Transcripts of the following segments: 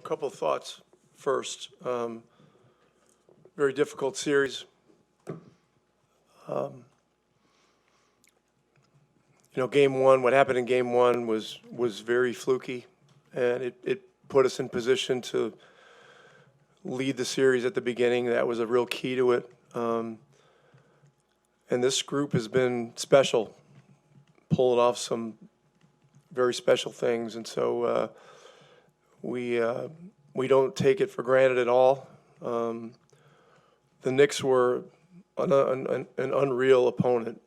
couple of thoughts. First, very difficult series. Game one, what happened in game one was very fluky, and it put us in position to lead the series at the beginning. That was a real key to it. And this group has been special, pulling off some very special things, and so we don't take it for granted at all. The Knicks were an unreal opponent,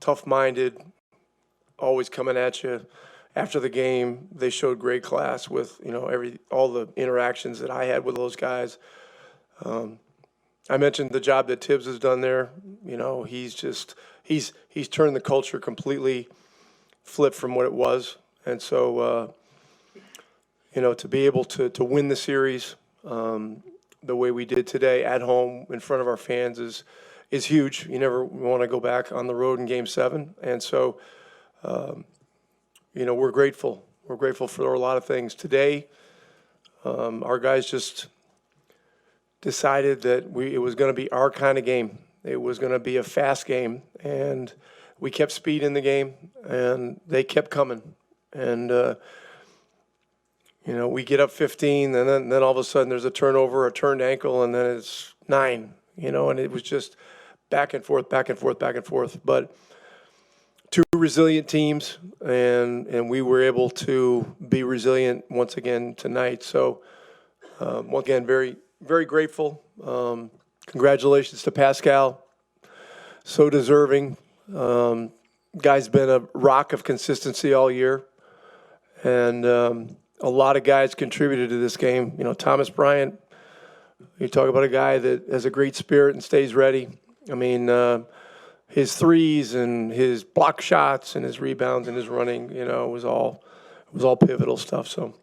tough-minded, always coming at you. After the game, they showed great class with all the interactions that I had with those guys. I mentioned the job that Tibbs has done there. He's turned the culture completely, flipped from what it was, and so to be able to win the series the way we did today at home in front of our fans is huge. You never want to go back on the road in Game 7, and so we're grateful. We're grateful for a lot of things today. Our guys just decided that it was going to be our kind of game. It was going to be a fast game, and we kept speed in the game, and they kept coming. And we get up 15, and then all of a sudden there's a turnover, a turned ankle, and then it's 9. And it was just back and forth, back and forth, back and forth. But two resilient teams, and we were able to be resilient once again tonight. So once again, very, very grateful. Congratulations to Pascal. So deserving. Guy's been a rock of consistency all year. And a lot of guys contributed to this game. Thomas Bryant, you talk about a guy that has a great spirit and stays ready. I mean, his threes and his block shots and his rebounds and his running, it was all pivotal stuff. So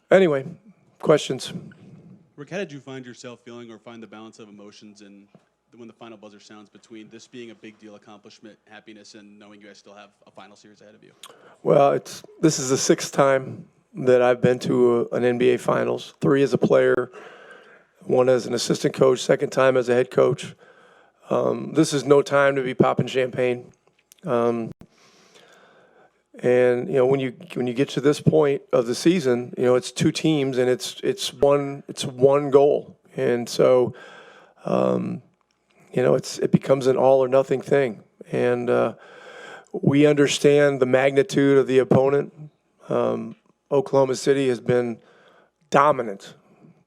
anyway, questions? Rick, how did you find yourself feeling or find the balance of emotions when the final buzzer sounds between this being a big deal accomplishment, happiness, and knowing you guys still have a final series ahead of you? Well, this is the 6th time that I've been to an NBA Finals, 3 as a player, 1 as an assistant coach, 2nd time as a head coach. This is no time to be popping champagne. And when you get to this point of the season, it's 2 teams and it's one goal, and so it becomes an all or nothing thing. And we understand the magnitude of the opponent. Oklahoma City has been dominant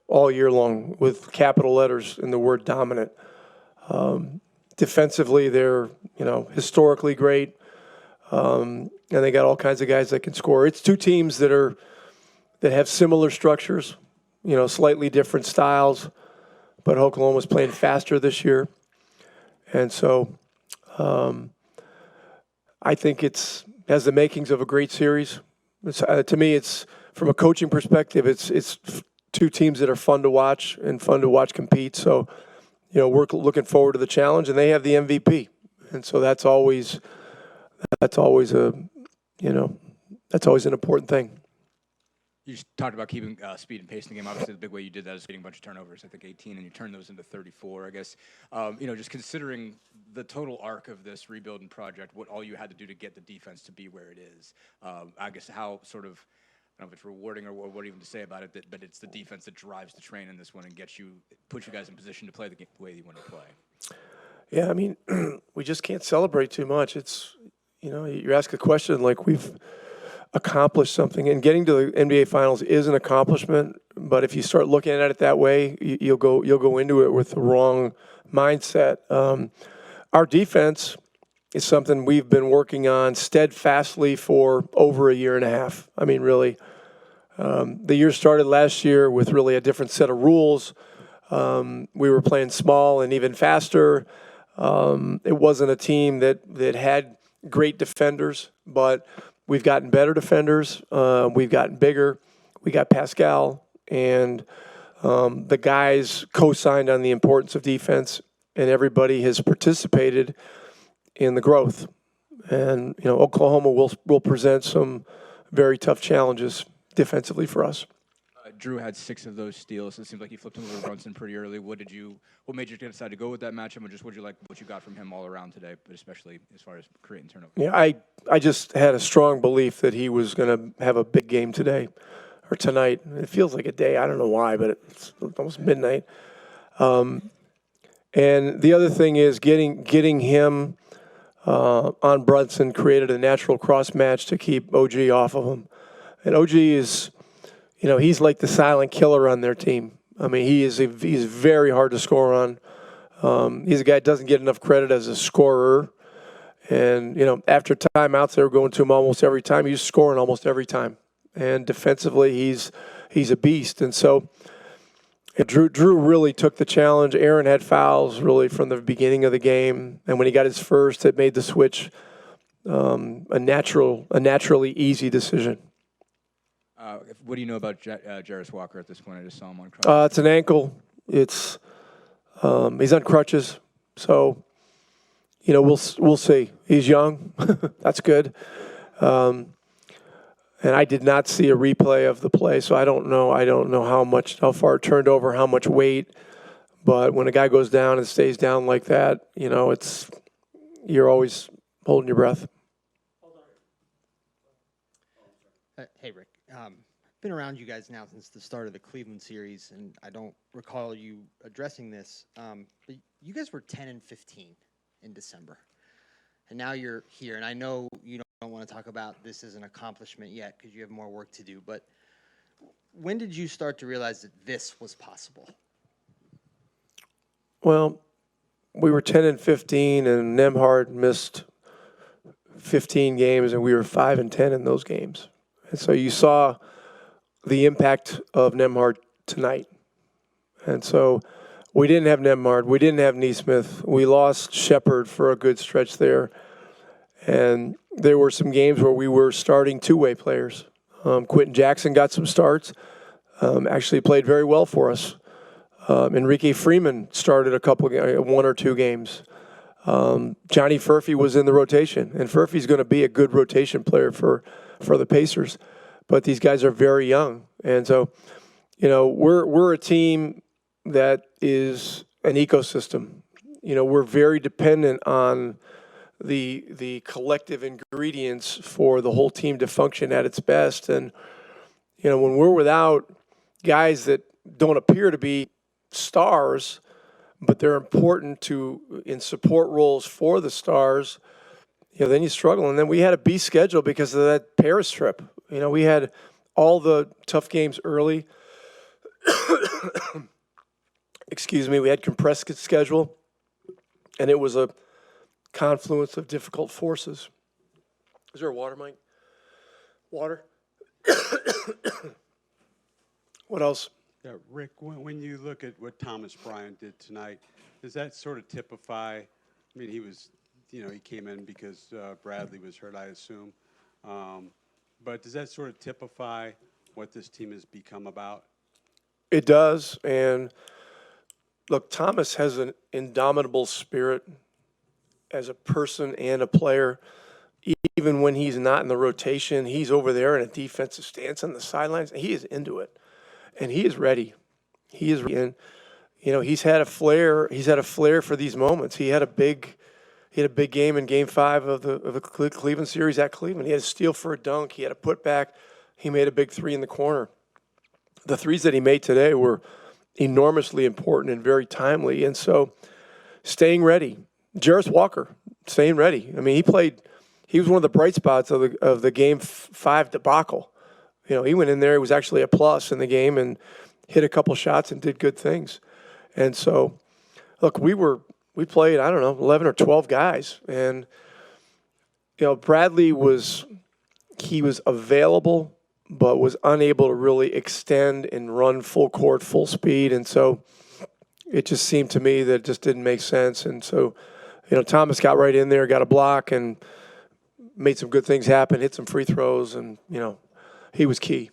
all year long, with capital letters in the word dominant. Defensively, they're historically great. And they got all kinds of guys that can score. It's 2 teams that have similar structures, slightly different styles, but Oklahoma's playing faster this year. And so I think it has the makings of a great series. To me, it's from a coaching perspective, it's 2 teams that are fun to watch and fun to watch compete. So, we're looking forward to the challenge, and they have the MVP. And so that's always an important thing. You just talked about keeping speed and pace in the game. Obviously, the big way you did that is getting a bunch of turnovers, I think 18, and you turned those into 34, I guess. Just considering the total arc of this rebuilding project, what all you had to do to get the defense to be where it is, I guess how sort of, I don't know if it's rewarding or what even to say about it, but it's the defense that drives the train in this one and puts you guys in position to play the game the way you want to play. Yeah, I mean, we just can't celebrate too much. It's, you ask a question like we've accomplished something, and getting to the NBA Finals is an accomplishment. But if you start looking at it that way, you'll go into it with the wrong mindset. Our defense is something we've been working on steadfastly for over a year and a half. I mean, really, the year started last year with really a different set of rules. We were playing small and even faster. It wasn't a team that had great defenders, but we've gotten better defenders. We've gotten bigger. We got Pascal, and the guys co-signed on the importance of defense, and everybody has participated in the growth. And Oklahoma will present some very tough challenges defensively for us. Drew had 6 of those steals. It seems like he flipped him over Brunson pretty early. What made you decide to go with that matchup, and just what you got from him all around today, but especially as far as creating turnovers? Yeah, I just had a strong belief that he was going to have a big game today or tonight. It feels like a day. I don't know why, but it's almost midnight. And the other thing is getting him on Brunson created a natural cross match to keep OG off of him. And OG is, he's like the silent killer on their team. I mean, he's very hard to score on. He's a guy that doesn't get enough credit as a scorer. And, after timeouts, they were going to him almost every time. He's scoring almost every time. And defensively, he's a beast. And so Drew really took the challenge. Aaron had fouls really from the beginning of the game. And when he got his first, it made the switch a naturally easy decision. What do you know about Jarris Walker at this point? I just saw him on crutches. It's an ankle. He's on crutches. So, we'll see. He's young. That's good. And I did not see a replay of the play, so I don't know how far it turned over, how much weight. But when a guy goes down and stays down like that, you're always holding your breath. Hey, Rick. Been around you guys now since the start of the Cleveland series, and I don't recall you addressing this. But you guys were 10-15 in December, and now you're here. And I know you don't want to talk about this as an accomplishment yet because you have more work to do. But when did you start to realize that this was possible? Well, we were 10-15, and Nembhard missed 15 games, and we were 5-10 in those games. And so you saw the impact of Nembhard tonight. And so we didn't have Nembhard. We didn't have Neesmith. We lost Shepard for a good stretch there. And there were some games where we were starting two-way players. Quentin Jackson got some starts, actually played very well for us. Enrique Freeman started one or two games. Johnny Furphy was in the rotation, and Furphy's going to be a good rotation player for the Pacers. But these guys are very young, and so we're a team that is an ecosystem. We're very dependent on the collective ingredients for the whole team to function at its best. And when we're without guys that don't appear to be stars, but they're important in support roles for the stars, then you struggle. And then we had a B schedule because of that Paris trip. We had all the tough games early. Excuse me. We had compressed schedule, and it was a confluence of difficult forces. Is there a water, Mike? Water? What else? Yeah, Rick, when you look at what Thomas Bryant did tonight, does that sort of typify? I mean, he was, he came in because Bradley was hurt, I assume. But does that sort of typify what this team has become about? It does. And look, Thomas has an indomitable spirit as a person and a player. Even when he's not in the rotation, he's over there in a defensive stance on the sidelines. He is into it. And he is ready. He is, and he's had a flair. He's had a flair for these moments. He had a big game in Game 5 of the Cleveland series at Cleveland. He had a steal for a dunk. He had a putback. He made a big three in the corner. The threes that he made today were enormously important and very timely. And so, staying ready. Jarris Walker, staying ready. I mean, he was one of the bright spots of the Game 5 debacle. He went in there. It was actually a plus in the game and hit a couple shots and did good things. And so, look, we played, 11 or 12 guys. And, Bradley was available, but was unable to really extend and run full court, full speed. And so it just seemed to me that it just didn't make sense. And so, Thomas got right in there, got a block, and made some good things happen, hit some free throws, and, he was key.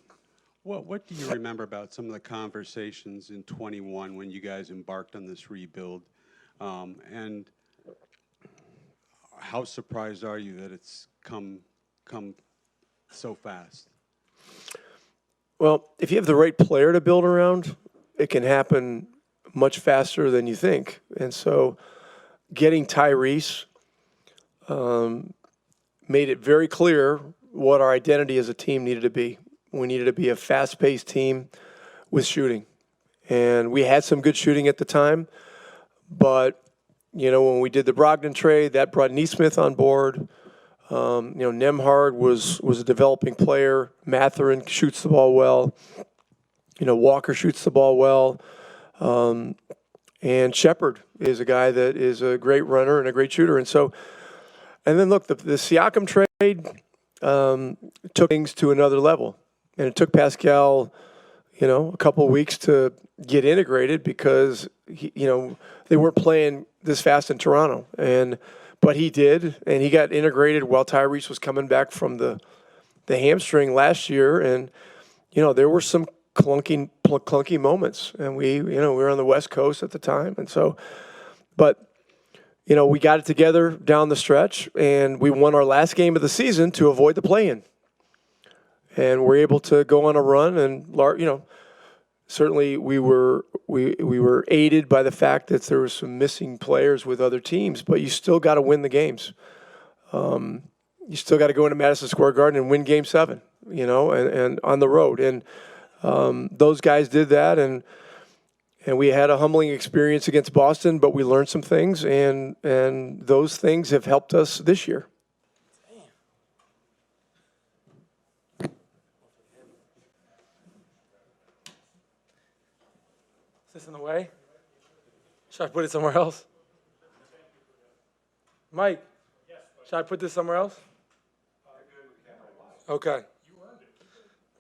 What do you remember about some of the conversations in 21 when you guys embarked on this rebuild? And how surprised are you that it's come so fast? Well, if you have the right player to build around, it can happen much faster than you think. And so getting Tyrese made it very clear what our identity as a team needed to be. We needed to be a fast-paced team with shooting. And we had some good shooting at the time, but, when we did the Brogdon trade, that brought Neesmith on board. Nemhard was a developing player. Mathurin shoots the ball well. Walker shoots the ball well. And Shepard is a guy that is a great runner and a great shooter. And then look, the Siakam trade took things to another level. And it took Pascal, a couple of weeks to get integrated because, they weren't playing this fast in Toronto. But he did, and he got integrated while Tyrese was coming back from the hamstring last year. And, there were some clunky moments. And we were on the West Coast at the time. And so, but, we got it together down the stretch, and we won our last game of the season to avoid the play-in. And we're able to go on a run, and, certainly we were aided by the fact that there were some missing players with other teams, but you still got to win the games. You still got to go into Madison Square Garden and win Game 7, and on the road. And those guys did that, and we had a humbling experience against Boston, but we learned some things, and those things have helped us this year. Is this in the way? Should I put it somewhere else? Mike, should I put this somewhere else? Okay.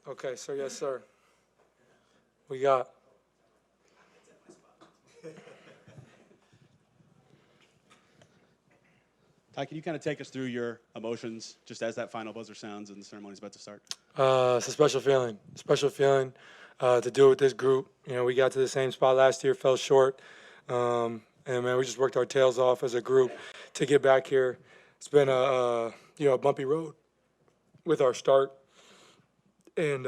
Okay, so yes, sir. We got. Ty, can you kind of take us through your emotions just as that final buzzer sounds and the ceremony's about to start? It's a special feeling. Special feeling to do it with this group. We got to the same spot last year, fell short. And, man, we just worked our tails off as a group to get back here. It's been a bumpy road with our start. And,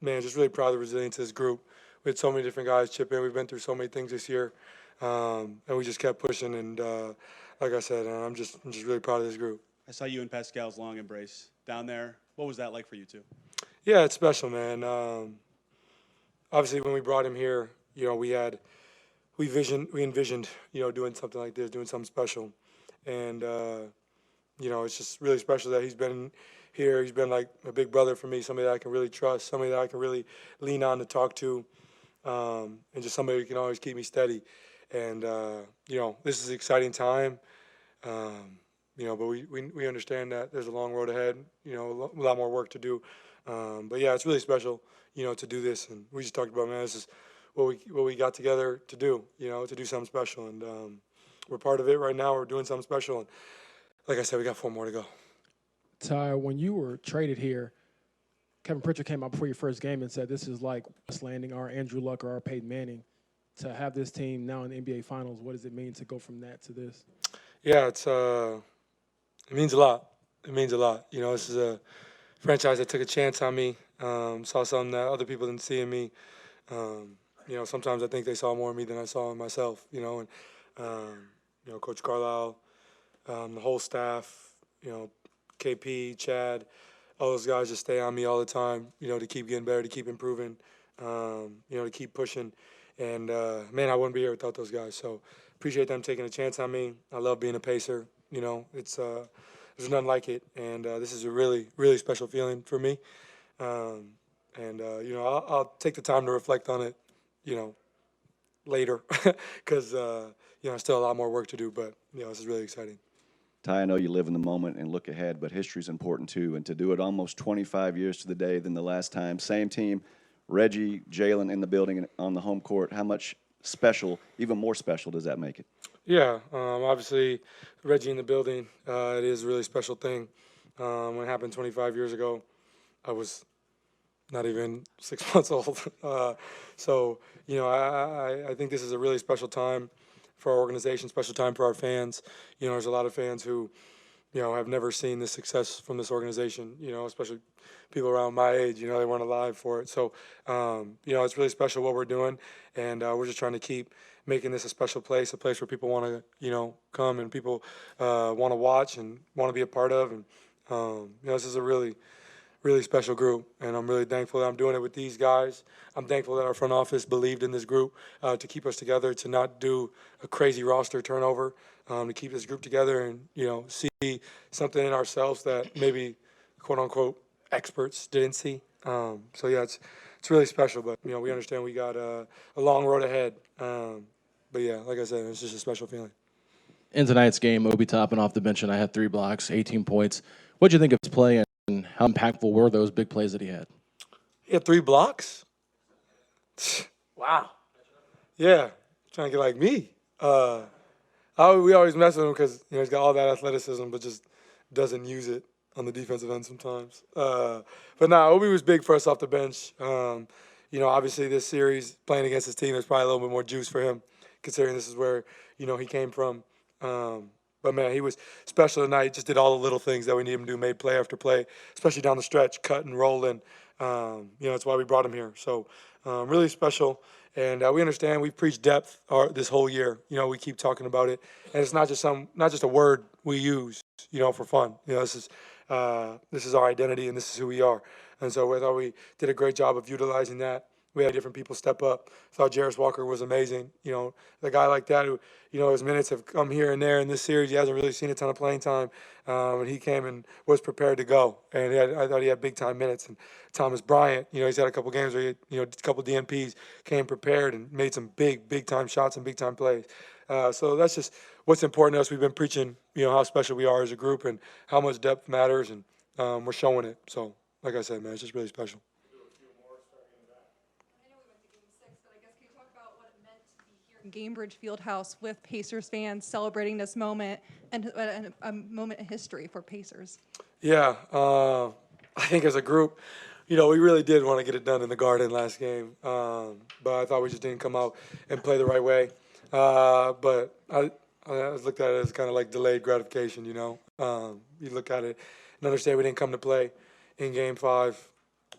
man, just really proud of the resilience of this group. We had so many different guys chip in. We've been through so many things this year. And we just kept pushing. And, like I said, I'm just really proud of this group. I saw you and Pascal's long embrace down there. What was that like for you two? Yeah, it's special, man. Obviously, when we brought him here, we envisioned, doing something like this, doing something special, and it's just really special that he's been here. He's been like a big brother for me, somebody that I can really trust, somebody that I can really lean on to talk to, and just somebody who can always keep me steady. And this is an exciting time. But we understand that there's a long road ahead, a lot more work to do. But yeah, it's really special, to do this. And we just talked about, man, this is what we got together to do, to do something special. And we're part of it right now. We're doing something special. And like I said, we got 4 more to go. Ty, when you were traded here, Kevin Pritchard came out before your first game and said this is like us landing our Andrew Luck or our Peyton Manning. To have this team now in the NBA Finals, what does it mean to go from that to this? Yeah, it means a lot. It means a lot. This is a franchise that took a chance on me, saw something that other people didn't see in me. Sometimes I think they saw more in me than I saw in myself, and Coach Carlisle, the whole staff, KP, Chad, all those guys just stay on me all the time, to keep getting better, to keep improving, to keep pushing. And, man, I wouldn't be here without those guys. So appreciate them taking a chance on me. I love being a Pacer. There's nothing like it. And this is a really, really special feeling for me. I'll take the time to reflect on it, later because, still a lot more work to do. But, this is really exciting. Ty, I know you live in the moment and look ahead, but history's important too. And to do it almost 25 years to the day than the last time, same team, Reggie, Jalen in the building and on the home court, how much special, even more special, does that make it? Yeah, obviously, Reggie in the building, it is a really special thing. When it happened 25 years ago, I was not even 6 months old. I think this is a really special time for our organization, special time for our fans. There's a lot of fans who, I've never seen this success from this organization, especially people around my age, they weren't alive for it. So, it's really special what we're doing, and we're just trying to keep making this a special place, a place where people want to, come and people want to watch and want to be a part of. And, this is a really, really special group, and I'm really thankful that I'm doing it with these guys. I'm thankful that our front office believed in this group to keep us together, to not do a crazy roster turnover, to keep this group together and, see something in ourselves that maybe, quote unquote, experts didn't see. So yeah, it's really special, but we understand we got a long road ahead. But yeah, like I said, it's just a special feeling. In tonight's game, Obi topping off the bench, and I had 3 blocks, 18 points. What did you think of his play, and how impactful were those big plays that he had? He had 3 blocks. Wow. Yeah, trying to get like me. We always mess with him because he's got all that athleticism, but just doesn't use it on the defensive end sometimes. But Obi was big for us off the bench. Obviously this series playing against his team is probably a little bit more juice for him, considering this is where he came from. But man, he was special tonight. Just did all the little things that we need him to do, made play after play, especially down the stretch, cutting, rolling. That's why we brought him here. So really special. And we understand we've preached depth this whole year. We keep talking about it, and it's not just a word we use, for fun. This is our identity, and this is who we are. And so I thought we did a great job of utilizing that. We had different people step up. I thought Jarris Walker was amazing. The guy like that who, his minutes have come here and there in this series. He hasn't really seen a ton of playing time. And he came and was prepared to go. And I thought he had big-time minutes. And Thomas Bryant, he's had a couple games where he, a couple DNPs, came prepared and made some big-time shots and big-time plays. So that's just what's important to us. We've been preaching, how special we are as a group and how much depth matters. And we're showing it. So, like I said, man, it's just really special. Gainbridge Fieldhouse with Pacers fans celebrating this moment and a moment in history for Pacers. Yeah, I think as a group, we really did want to get it done in the Garden last game, but I thought we just didn't come out and play the right way. But I looked at it as kind of like delayed gratification, You look at it and understand we didn't come to play in Game 5.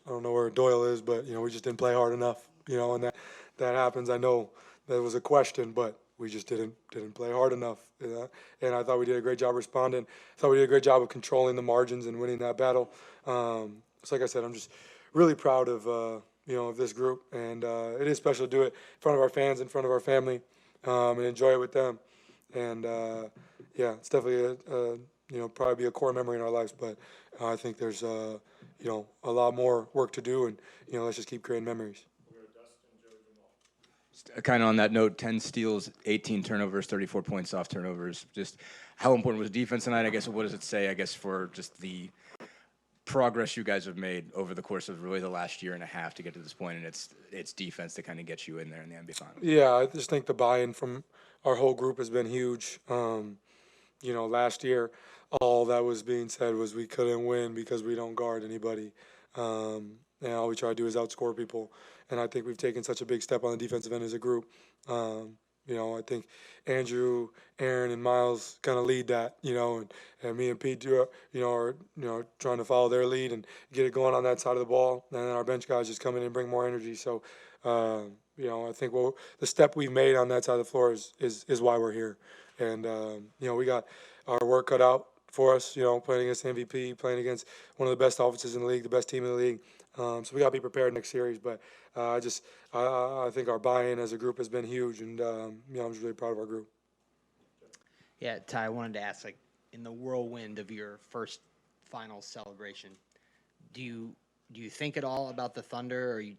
I don't know where Doyle is, but, we just didn't play hard enough, and that happens. I know that was a question, but we just didn't play hard enough. And I thought we did a great job responding. I thought we did a great job of controlling the margins and winning that battle. So like I said, I'm just really proud of of this group, and it is special to do it in front of our fans, in front of our family, and enjoy it with them. And it's definitely probably be a core memory in our lives. But I think there's a lot more work to do, and let's just keep creating memories. Kind of on that note, 10 steals, 18 turnovers, 34 points off turnovers. Just how important was defense tonight? I guess what does it say, for just the progress you guys have made over the course of really the last year and a half to get to this point, and it's defense that kind of gets you in there in the NBA Finals? Yeah, I just think the buy-in from our whole group has been huge. Last year, all that was being said was we couldn't win because we don't guard anybody. And all we try to do is outscore people. And I think we've taken such a big step on the defensive end as a group. I think Andrew, Aaron, and Myles kind of lead that, and me and Pete, are trying to follow their lead and get it going on that side of the ball. And then our bench guys just come in and bring more energy. So, I think the step we've made on that side of the floor is why we're here. And, we got our work cut out for us, playing against MVP, playing against one of the best offenses in the league, the best team in the league. So we got to be prepared next series. But I think our buy-in as a group has been huge, and I'm just really proud of our group. Yeah, Ty, I wanted to ask, in the whirlwind of your first finals celebration, do you think at all about the Thunder, or are you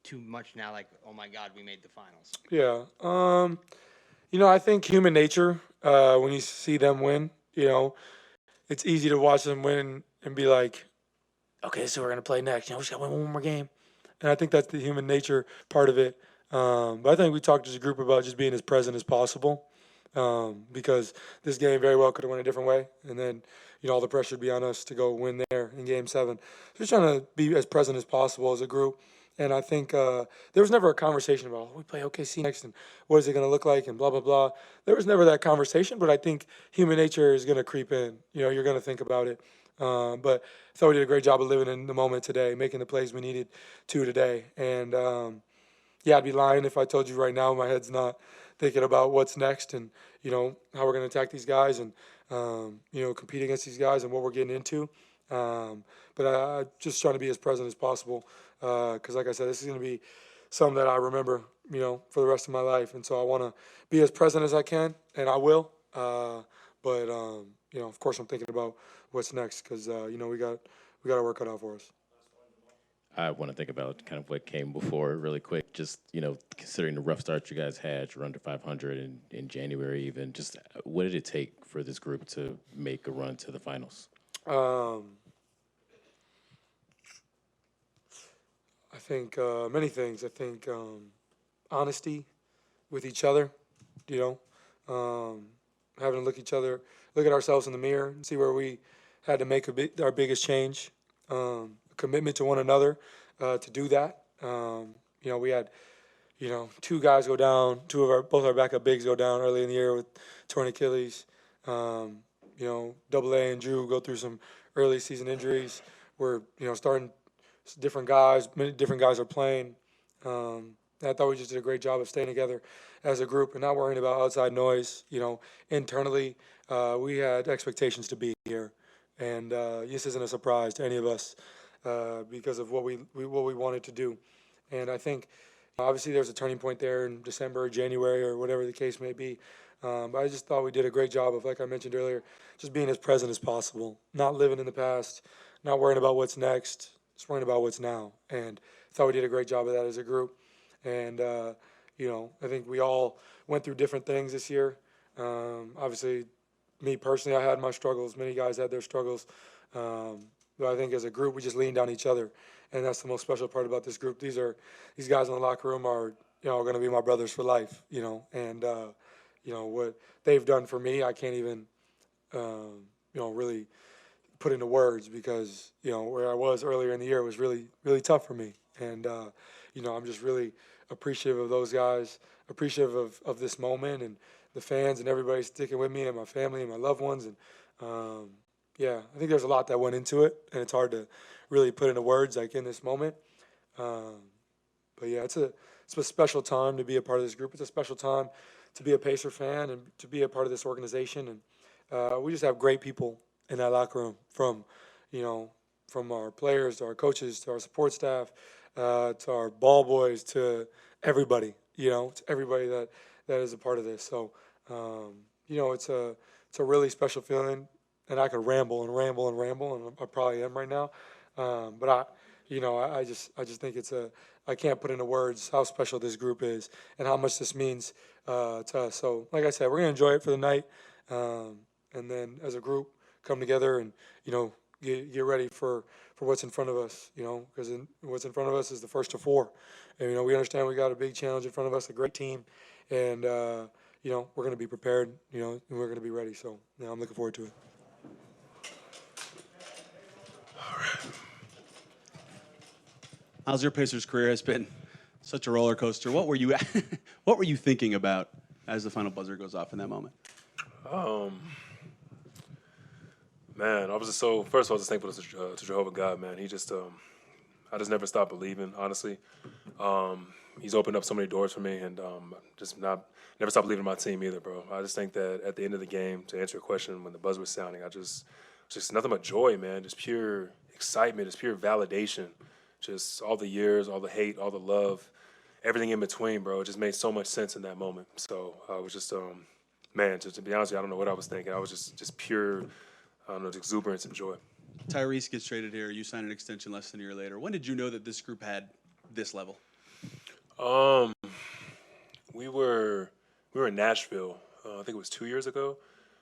too much now oh my God, we made the finals? Yeah. I think human nature, when you see them win, it's easy to watch them win and be like, okay, so we're going to play next. We just got to win one more game. And I think that's the human nature part of it. But I think we talked as a group about just being as present as possible, because this game very well could have went a different way. And then, all the pressure would be on us to go win there in Game 7. So just trying to be as present as possible as a group And I think there was never a conversation about, we play OKC next and what is it going to look like and blah, blah, blah. There was never that conversation, but I think human nature is going to creep in. You're going to think about it. But I thought we did a great job of living in the moment today, making the plays we needed to today. And, yeah, I'd be lying if I told you right now my head's not thinking about what's next and, how we're going to attack these guys and, compete against these guys and what we're getting into. But I just trying to be as present as possible because, like I said, this is going to be something that I remember, for the rest of my life. And so I want to be as present as I can, and I will. But of course, I'm thinking about what's next because, we got to work it out for us. I want to think about kind of what came before really quick. Just, considering the rough start you guys had, you're under 500 in January even. Just what did it take for this group to make a run to the finals? I think many things. I think honesty with each other, having to look at ourselves in the mirror and see where we had to make our biggest change. Commitment to one another to do that. We had, two guys go down, both our backup bigs go down early in the year with torn Achilles. Double A and Drew go through some early season injuries. We're, starting different guys. Many different guys are playing. I thought we just did a great job of staying together as a group and not worrying about outside noise. Internally, we had expectations to be here, and this isn't a surprise to any of us because of what we wanted to do. And I think obviously there's a turning point there in December or January or whatever the case may be. But I just thought we did a great job of, like I mentioned earlier, just being as present as possible, not living in the past, not worrying about what's next, just worrying about what's now. And I thought we did a great job of that as a group. And, I think we all went through different things this year. Obviously, me personally, I had my struggles. Many guys had their struggles. But I think as a group, we just leaned on each other. And that's the most special part about this group. These guys in the locker room are, going to be my brothers for life, and, what they've done for me, I can't even, really put into words because, where I was earlier in the year was really, really tough for me. And, I'm just really appreciative of those guys, appreciative of this moment and the fans and everybody sticking with me and my family and my loved ones. And, I think there's a lot that went into it, and it's hard to really put into words like in this moment. But yeah, it's a special time to be a part of this group. It's a special time to be a Pacer fan and to be a part of this organization. And we just have great people in that locker room, from our players to our coaches to our support staff to our ball boys to everybody, to everybody that is a part of this. So, it's a really special feeling. And I could ramble and ramble and ramble, and I probably am right now. But I just think I can't put into words how special this group is and how much this means to us. So, like I said, we're gonna enjoy it for the night, and then as a group come together and get ready for what's in front of us. Because what's in front of us is the first of four, and we understand we got a big challenge in front of us, a great team, and we're gonna be prepared, and we're gonna be ready. So, I'm looking forward to it. How's your Pacers career has been such a roller coaster? What were you thinking about as the final buzzer goes off in that moment? Man, I was just so, first of all, just thankful to Jehovah God, man. He just, I just never stopped believing, honestly. He's opened up so many doors for me, and never stopped believing in my team either, bro. I just think that at the end of the game, to answer your question, when the buzzer was sounding, just nothing but joy, man. Just pure excitement, just pure validation. Just all the years, all the hate, all the love, everything in between, bro. It just made so much sense in that moment. So I was just, man, to be honest with you, I don't know what I was thinking. I was just pure, exuberance and joy. Tyrese gets traded here. You sign an extension less than a year later. When did you know that this group had this level? We were in Nashville. I think it was 2 years ago,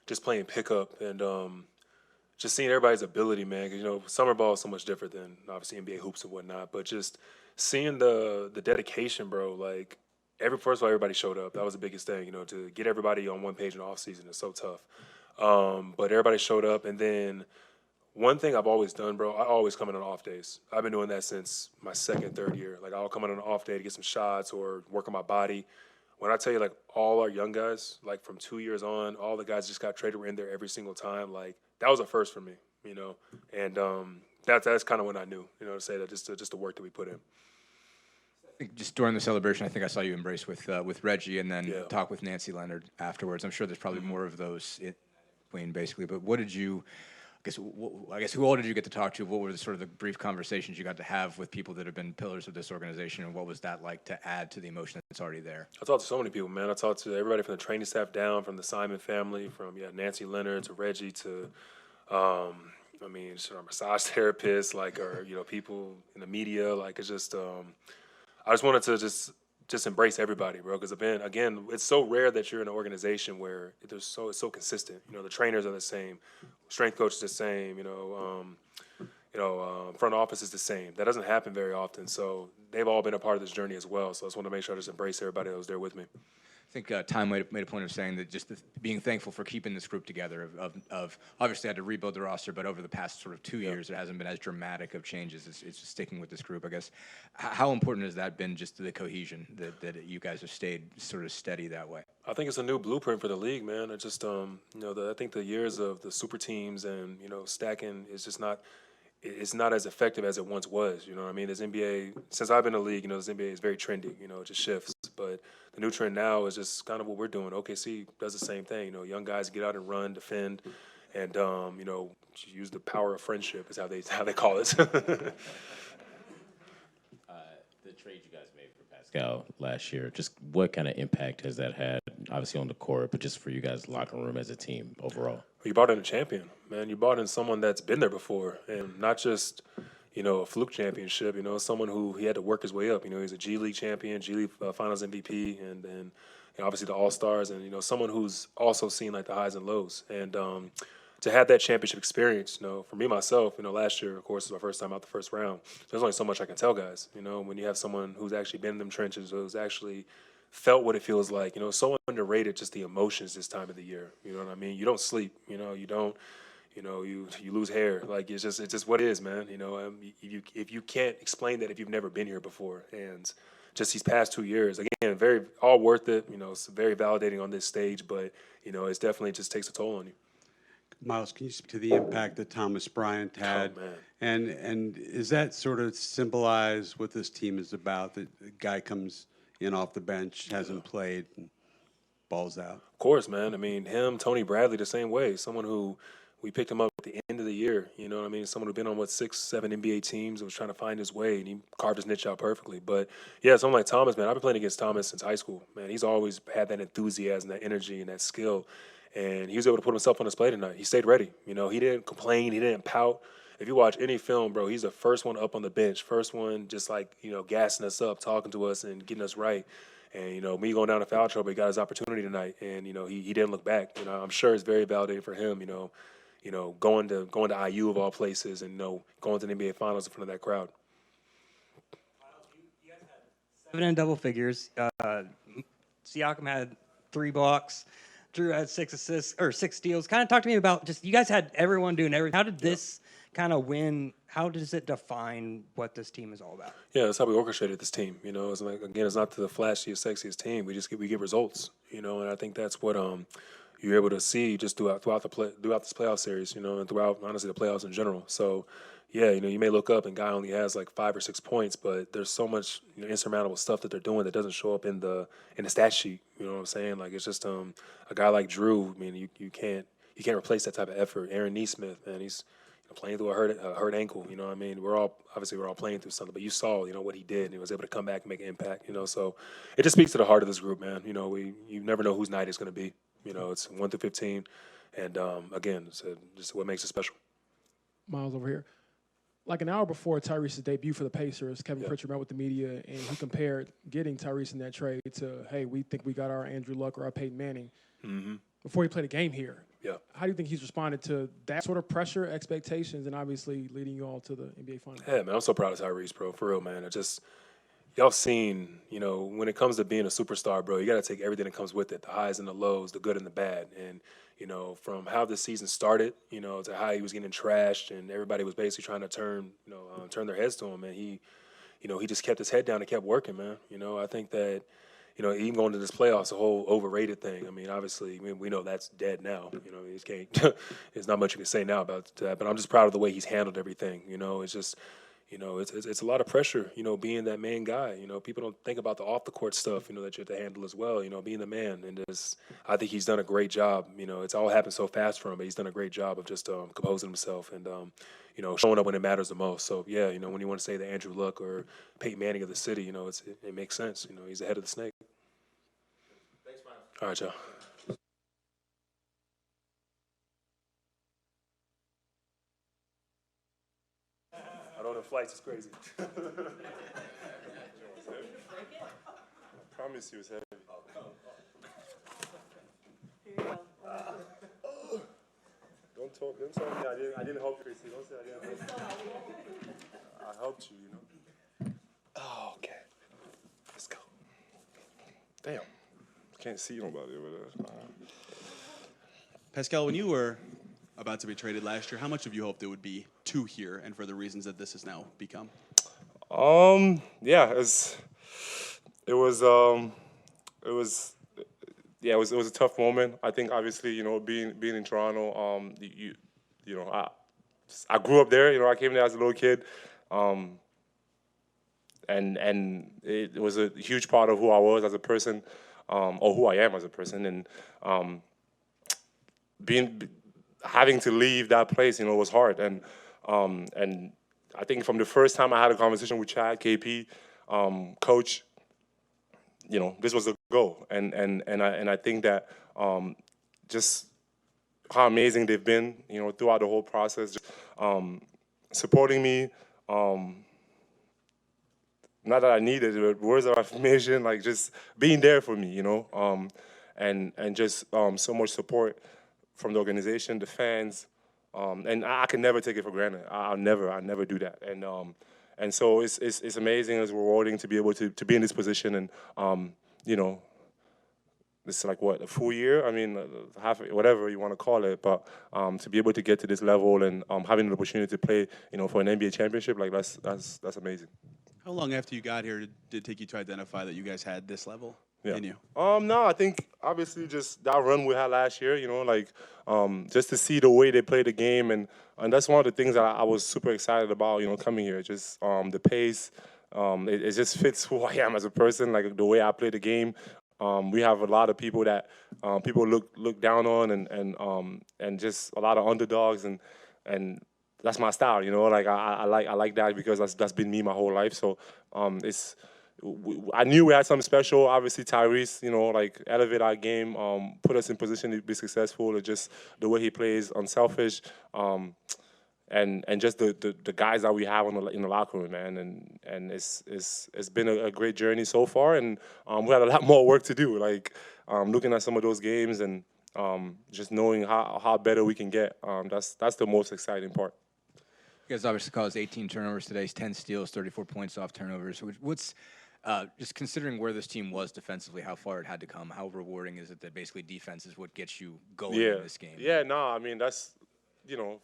just playing pickup and just seeing everybody's ability, man. Because summer ball is so much different than obviously NBA hoops and whatnot. But just seeing the dedication, bro. Like first of all, everybody showed up. That was the biggest thing. To get everybody on one page in the off season is so tough. But everybody showed up, and then one thing I've always done, bro, I always come in on off days. I've been doing that since my second, third year. Like, I'll come in on an off day to get some shots or work on my body. When I tell you, like, all our young guys, like, from 2 years on, all the guys just got traded were in there every single time. Like, that was a first for me, you know. And that's kind of when I knew, you know, to say that just the work that we put in. I think just during the celebration, I think I saw you embrace with Reggie and then Yeah. talk with Nancy Leonard afterwards. I'm sure there's probably more of those in between, basically. But what did you, I guess, who all did you get to talk to? What were the sort of the brief conversations you got to have with people that have been pillars of this organization, and what was that like to add to the emotion that's already there? I talked to so many people, man. I talked to everybody from the training staff down, from the Simon family, from Nancy Leonard to Reggie to, I mean, sort of massage therapists, like, or people in the media. Like, it's just, I just wanted to just embrace everybody, bro. Because again, it's so rare that you're in an organization where it's so consistent. You know, the trainers are the same, strength coach is the same. Front office is the same. That doesn't happen very often. So they've all been a part of this journey as well. So I just want to make sure I just embrace everybody that was there with me. I think Ty made a point of saying that just being thankful for keeping this group together. Of obviously had to rebuild the roster, but over the past sort of 2 years, there hasn't been as dramatic of changes. It's just sticking with this group, I guess. How important has that been, just to the cohesion that you guys have stayed sort of steady that way? I think it's a new blueprint for the league, man. It just I think the years of the super teams and stacking is just not. It's not as effective as it once was. You know what I mean? This NBA, since I've been in the league, this NBA is very trendy. It just shifts. But the new trend now is just kind of what we're doing. OKC does the same thing. Young guys get out and run, defend, and use the power of friendship is how they call it. The trade you guys made for Pascal last year, just what kind of impact has that had, obviously on the court, but just for you guys' locker room as a team overall? You brought in a champion, man. You brought in someone that's been there before, and not just, a fluke championship. Someone who he had to work his way up. He's a G League champion, G League Finals MVP, and then obviously the All Stars, and someone who's also seen like the highs and lows. And to have that championship experience, for me myself, last year, of course, was my first time out the first round. There's only so much I can tell guys. When you have someone who's actually been in them trenches, who's actually felt what it feels like. So underrated, just the emotions this time of the year. You know what I mean? You don't sleep. You don't. You lose hair. Like, it's just what it is, man. If you can't explain that if you've never been here before, and just these past 2 years, again, all worth it. It's very validating on this stage, but it's definitely just takes a toll on you. Myles, can you speak to the impact that Thomas Bryant had? Oh, and is that sort of symbolize what this team is about? That the guy comes in off the bench, hasn't played, and balls out. Of course, man. I mean, him, Tony Bradley, the same way. Someone who we picked him up at the end of the year. You know what I mean? Someone who'd been on 6, 7 NBA teams and was trying to find his way, and he carved his niche out perfectly. But yeah, someone like Thomas, man, I've been playing against Thomas since high school. Man, he's always had that enthusiasm, that energy, and that skill. And he was able to put himself on display tonight. He stayed ready. He didn't complain. He didn't pout. If you watch any film, bro, he's the first one up on the bench, first one just like, gassing us up, talking to us and getting us right. And, me going down to foul trouble, he got his opportunity tonight. And, he didn't look back. I'm sure it's very validating for him, going to IU of all places and, going to the NBA Finals in front of that crowd. You guys had 7 in double figures. Siakam had 3 blocks. Drew had 6 assists or 6 steals. Kind of talk to me about just, you guys had everyone doing everything. How did this kind of win? How does it define what this team is all about? Yeah, that's how we orchestrated this team. It's like, again, it's not the flashiest, sexiest team. We get results. And I think that's what you're able to see just throughout this playoff series. And throughout, honestly, the playoffs in general. So yeah, you may look up and guy only has like 5 or 6 points, but there's so much insurmountable stuff that they're doing that doesn't show up in the stat sheet. You know what I'm saying? Like, it's just a guy like Drew. I mean, you can't replace that type of effort. Aaron Nesmith, man, he's playing through a hurt ankle. You know what I mean? We're all playing through something, but you saw what he did, and he was able to come back and make an impact. So it just speaks to the heart of this group, man. You never know whose night it's going to be. It's 1 through 15, and again, it's just what makes it special. Myles over here. Like an hour before Tyrese's debut for the Pacers, Kevin Pritchard met with the media, and he compared getting Tyrese in that trade to, hey, we think we got our Andrew Luck or our Peyton Manning before he played a game here. Yeah. How do you think he's responded to that sort of pressure, expectations, and obviously leading you all to the NBA Finals? Yeah, man, I'm so proud of Tyrese, bro. For real, man. y'all seen, when it comes to being a superstar, bro, you got to take everything that comes with it, the highs and the lows, the good and the bad. And, from how the season started, to how he was getting trashed and everybody was basically trying to turn their heads to him. And he just kept his head down and kept working, man. I think that, even going to this playoffs, the whole overrated thing. I mean, obviously, we know that's dead now. You just can't. There's not much you can say now about that. But I'm just proud of the way he's handled everything. It's just, it's a lot of pressure. Being that main guy. People don't think about the off the court stuff. That you have to handle as well. Being the man, and I think he's done a great job. It's all happened so fast for him, but he's done a great job of just composing himself and showing up when it matters the most. So yeah, when you want to say the Andrew Luck or Peyton Manning of the city, it makes sense. He's the head of the snake. Thanks, Myles. All right, y'all. I know the flights is crazy. I promise you it's heavy. Don't tell me I didn't help Tracy. Don't say I didn't help you. I helped you, Oh, okay. Let's go. Damn. Can't see nobody over there. Pascal, when you were about to be traded last year, how much of you hoped it would be 2 here and for the reasons that this has now become? Yeah, it was a tough moment. I think obviously, being in Toronto, I grew up there. I came there as a little kid, and it was a huge part of who I was as a person, or who I am as a person, and having to leave that place, was hard, and I think from the first time I had a conversation with Chad, KP, coach, this was a go, and I think that just how amazing they've been, throughout the whole process, just, supporting me, not that I needed it, but words of affirmation, like just being there for me, and just so much support from the organization, the fans, and I can never take it for granted. I'll never do that, and so it's amazing, it's rewarding to be able to be in this position, and it's like what, a full year? I mean, half, whatever you want to call it, but to be able to get to this level and having the opportunity to play, for an NBA championship, like that's amazing. How long after you got here did it take you to identify that you guys had this level in you? No, I think obviously just that run we had last year, just to see the way they play the game, and that's one of the things that I was super excited about, coming here. Just the pace, it just fits who I am as a person, like the way I play the game. We have a lot of people that people look down on, and just a lot of underdogs, and that's my style, Like I like that because that's been me my whole life. So I knew we had something special. Obviously, Tyrese, elevate our game, put us in position to be successful. Or just the way he plays, unselfish, and just the guys that we have in the locker room, man. And it's been a great journey so far, and we had a lot more work to do. Looking at some of those games and just knowing how better we can get. That's the most exciting part. You guys obviously caused 18 turnovers today, 10 steals, 34 points off turnovers. What's just considering where this team was defensively, how far it had to come, how rewarding is it that basically defense is what gets you going in this game? Yeah, no, I mean, that's,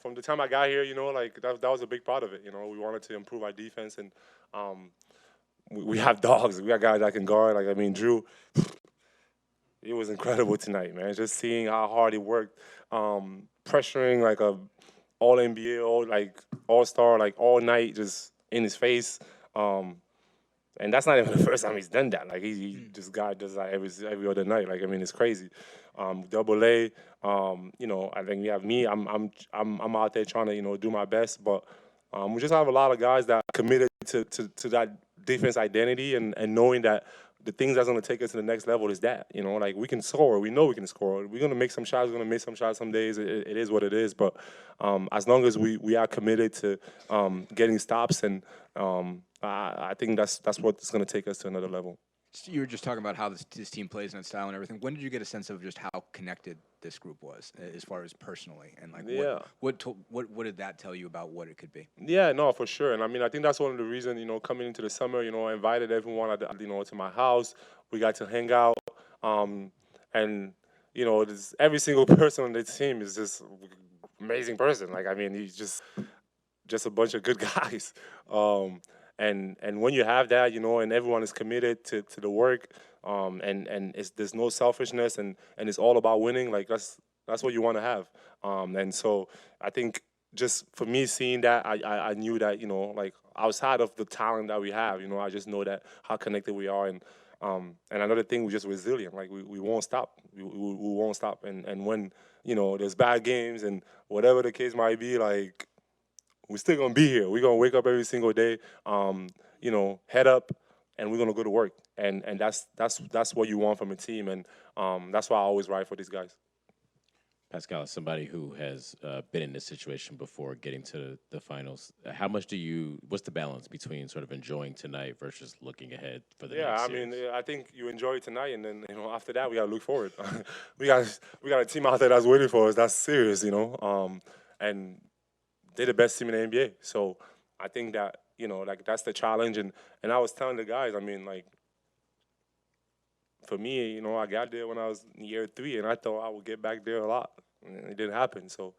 from the time I got here, that was a big part of it. We wanted to improve our defense, and we have dogs. We got guys that can guard. Drew, it was incredible tonight, man. Just seeing how hard he worked, pressuring like a all-NBA, all-star, all night, just in his face. And that's not even the first time he's done that. He just does that every other night. It's crazy. Double A, I think we have me. I'm out there trying to, do my best. But we just have a lot of guys that are committed to that defense identity and knowing that the things that's going to take us to the next level is that, we can score. We know we can score. We're going to make some shots. We're going to miss some shots some days. It is what it is. But as long as we are committed to getting stops, and I think that's what's going to take us to another level. So you were just talking about how this team plays and its style and everything. When did you get a sense of just how connected this group was, as far as personally, and like what did that tell you about what it could be? Yeah, no, for sure. And I mean, I think that's one of the reasons, coming into the summer, I invited everyone, to my house. We got to hang out. And, every single person on the team is just amazing person. Like, I mean, he's just a bunch of good guys. And when you have that, and everyone is committed to the work, and there's no selfishness, and it's all about winning, like that's what you want to have. And so I think just for me seeing that, I knew that, like outside of the talent that we have, I just know that how connected we are. And another thing, we're just resilient. Like we won't stop. We won't stop. And when, there's bad games and whatever the case might be, like, we're still gonna be here. We're gonna wake up every single day, head up, and we're gonna go to work. And that's what you want from a team. And that's why I always ride for these guys. Pascal, as somebody who has been in this situation before, getting to the finals, what's the balance between sort of enjoying tonight versus looking ahead for the next series? I mean, I think you enjoy it tonight, and then after that we gotta look forward. we got a team out there that's waiting for us. That's serious, and they're the best team in the NBA. So I think that, like that's the challenge. And I was telling the guys, I mean, like, for me, I got there when I was in year 3, and I thought I would get back there a lot. And it didn't happen. So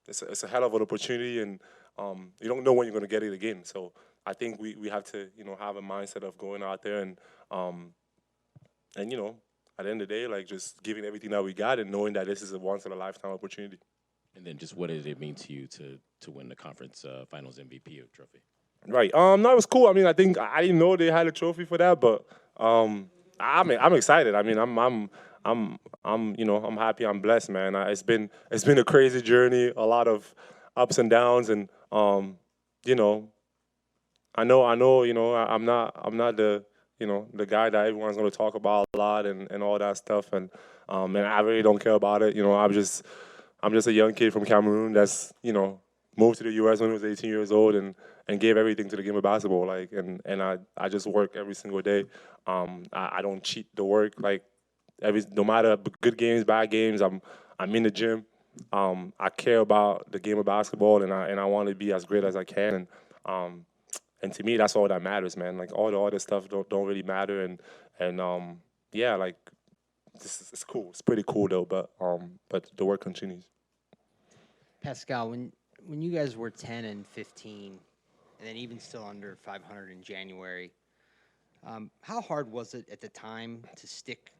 it's a hell of an opportunity, and you don't know when you're going to get it again. So I think we have to, have a mindset of going out there and at the end of the day, like just giving everything that we got and knowing that this is a once-in-a-lifetime opportunity. And then just what did it mean to you to win the conference finals MVP trophy? Right. No, it was cool. I mean, I think I didn't know they had a trophy for that, but I'm excited. I mean, I'm happy. I'm blessed, man. It's been a crazy journey, a lot of ups and downs, and I know, I'm not the the guy that everyone's going to talk about a lot and all that stuff, and I really don't care about it. I'm just a young kid from Cameroon that's, moved to the U.S. when he was 18 years old and gave everything to the game of basketball. Like, and I just work every single day. I don't cheat the work. Like, no matter good games, bad games, I'm in the gym. I care about the game of basketball, and I want to be as great as I can. And to me, that's all that matters, man. Like, all the other stuff don't really matter. And yeah, like, it's cool. It's pretty cool though, but the work continues. Pascal, when you guys were 10 and 15, and then even still under 500 in January, how hard was it at the time to stick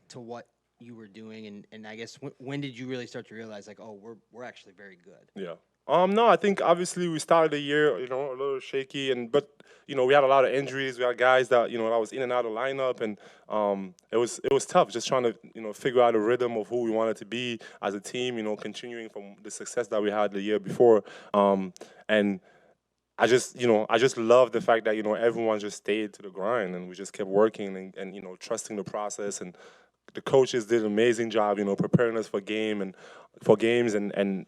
to what you were doing? And I guess when did you really start to realize, like, oh, we're actually very good? Yeah. No, I think obviously we started the year, a little shaky, but we had a lot of injuries. We had guys that that was in and out of the lineup, and it was tough just trying to figure out a rhythm of who we wanted to be as a team. Continuing from the success that we had the year before, and I just love the fact that everyone just stayed to the grind, and we just kept working and trusting the process. And the coaches did an amazing job, preparing us for games, and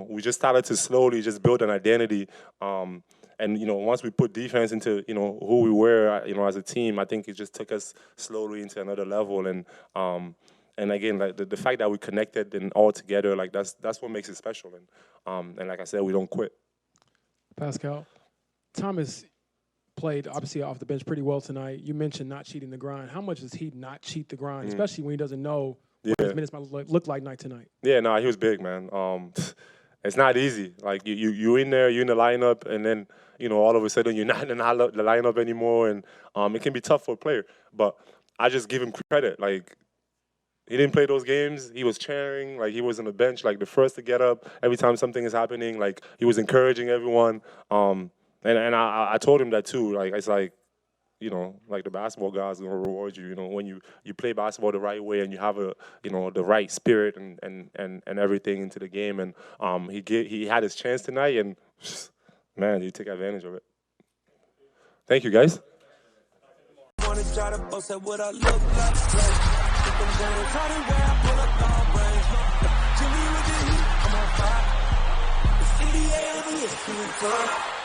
we just started to slowly just build an identity. And once we put defense into who we were, as a team, I think it just took us slowly into another level. And again, like the fact that we connected and all together, like that's what makes it special. And like I said, we don't quit. Pascal, Thomas played obviously off the bench pretty well tonight. You mentioned not cheating the grind. How much does he not cheat the grind, especially when he doesn't know what his minutes might look like night to night? Yeah, no, he was big, man. It's not easy. Like you in there, you're in the lineup, and then all of a sudden you're not in the lineup anymore, and it can be tough for a player. But I just give him credit. Like, he didn't play those games. He was cheering. Like, he was on the bench, like the first to get up every time something is happening. Like, he was encouraging everyone. And I told him that too. Like, it's like, like the basketball guys gonna reward you. When you play basketball the right way and you have the right spirit and everything into the game. And he had his chance tonight, and man, you take advantage of it. Thank you, guys. NBA,